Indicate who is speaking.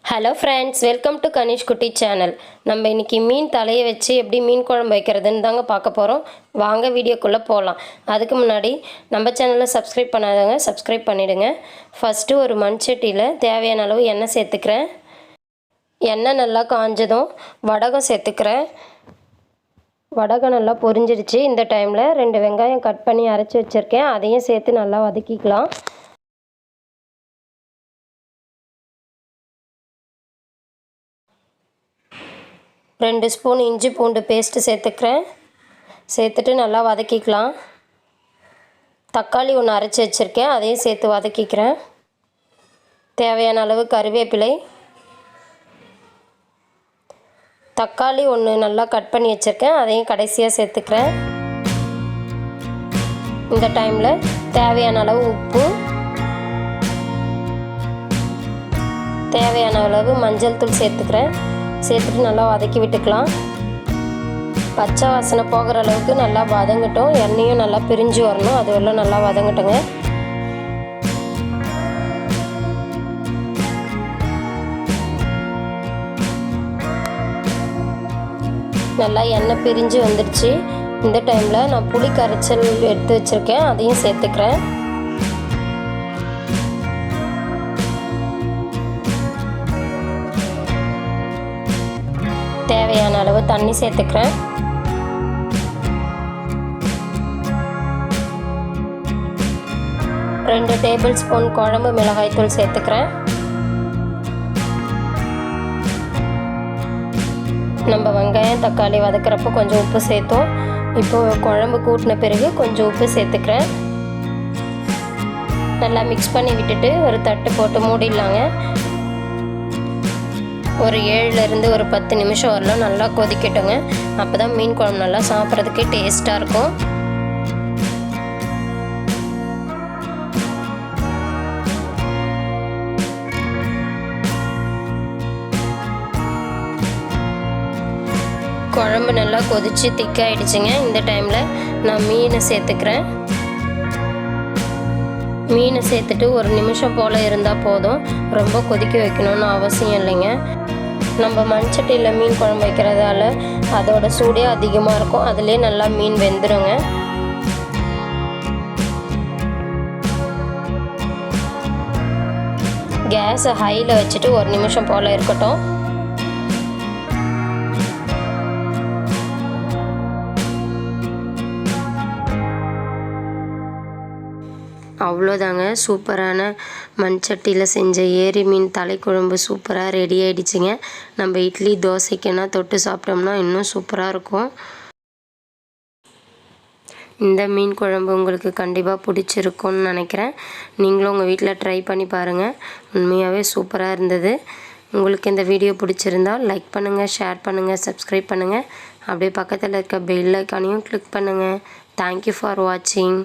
Speaker 1: Hello friends, welcome to Kanish குட்டி channel. நம்ம இன்றைக்கி மீன் தலையை வச்சு எப்படி மீன் குழம்பு வைக்கிறதுன்னு தாங்க பார்க்க போகிறோம். வாங்க வீடியோக்குள்ளே போகலாம். அதுக்கு முன்னாடி நம்ம சேனலை சப்ஸ்கிரைப் பண்ணாதவங்க சப்ஸ்கிரைப் பண்ணிவிடுங்க. ஃபஸ்ட்டு ஒரு மண் சட்டியில் தேவையான அளவு எண்ணெய் சேர்த்துக்கிறேன். எண்ணெய் நல்லா காஞ்சதும் வடகம் சேர்த்துக்கிறேன். வடகம் நல்லா பொரிஞ்சிடுச்சு. இந்த டைமில் 2 வெங்காயம் கட் பண்ணி அரைச்சி வச்சுருக்கேன், அதையும் சேர்த்து நல்லா வதக்கிக்கலாம். ரெண்டு ஸ்பூன் இஞ்சி பூண்டு பேஸ்ட்டு சேர்த்துக்கிறேன். சேர்த்துட்டு நல்லா வதக்கிக்கலாம். தக்காளி 1 அரைச்சி வச்சுருக்கேன், அதையும் சேர்த்து வதக்கிக்கிறேன். தேவையான அளவு கருவேப்பிலை. தக்காளி 1 நல்லா கட் பண்ணி வச்சுருக்கேன், அதையும் கடைசியாக சேர்த்துக்கிறேன். இந்த டைமில் தேவையான அளவு உப்பு, தேவையான அளவு மஞ்சள் தூள் சேர்த்துக்கிறேன். சேர்த்துட்டு நல்லா வதக்கி விட்டுக்கலாம். பச்சை வாசனை போகிற அளவுக்கு நல்லா வதங்கட்டும். எண்ணெயும் நல்லா பிரிஞ்சு வரணும், அது எல்லாம் நல்லா வதங்கட்டுங்க. நல்லா எண்ணெய் பிரிஞ்சு வந்துடுச்சு. இந்த டைமில் நான் புளி கரைச்சல் எடுத்து வச்சுருக்கேன், அதையும் சேர்த்துக்கிறேன். தேவையான அளவு தண்ணி சேர்த்துக்கிறேன். ரெண்டு டேபிள் ஸ்பூன் குழம்பு மிளகாய் தூள் சேர்த்துக்கிறேன். நம்ம வெங்காயம் தக்காளி வதக்கிறப்போ கொஞ்சம் உப்பு சேர்த்தோம். இப்போ குழம்பு கூட்டின பிறகு கொஞ்சம் உப்பு சேர்த்துக்கிறேன். நல்லா மிக்ஸ் பண்ணி விட்டுட்டு ஒரு தட்டு போட்டு மூடிடலாங்க. ஒரு 7லேருந்து ஒரு 10 நிமிஷம் வரலாம் நல்லா கொதிக்கட்டுங்க. அப்போ தான் மீன் குழம்பு நல்லா சாப்பிட்றதுக்கு டேஸ்ட்டாக இருக்கும். குழம்பு நல்லா கொதித்து திக்காயிடுச்சுங்க. இந்த டைமில் நான் மீனை சேர்த்துக்கிறேன். மீனை சேர்த்துட்டு 1 நிமிஷம் போல் இருந்தால் போதும், ரொம்ப கொதிக்க வைக்கணும்னு அவசியம் இல்லைங்க. நம்ம மண்சட்டியில் மீன் குழம்பு வைக்கிறதால அதோட சூடே அதிகமாக இருக்கும், அதிலே நல்லா மீன் வெந்துடுங்க. கேஸை ஹையில் வச்சுட்டு 1 நிமிஷம் போல் இருக்கட்டும். அவ்வளோதாங்க, சூப்பரான மண் சட்டியில் செஞ்ச ஏரி மீன் தலைக்குழம்பு சூப்பராக ரெடி ஆகிடுச்சிங்க. நம்ம இட்லி தோசைக்குன்னா தொட்டு சாப்பிட்டோம்னா இன்னும் சூப்பராக இருக்கும். இந்த மீன் குழம்பு உங்களுக்கு கண்டிப்பாக பிடிச்சிருக்கும்னு நினைக்கிறேன். நீங்களும் உங்கள் வீட்டில் ட்ரை பண்ணி பாருங்கள். உண்மையாகவே சூப்பராக இருந்தது. உங்களுக்கு இந்த வீடியோ பிடிச்சிருந்தால் லைக் பண்ணுங்கள், ஷேர் பண்ணுங்கள், சப்ஸ்கிரைப் பண்ணுங்கள். அப்படியே பக்கத்தில் இருக்க பெல் ஐக்கானையும் கிளிக் பண்ணுங்கள். தேங்க்யூ ஃபார் வாட்சிங்.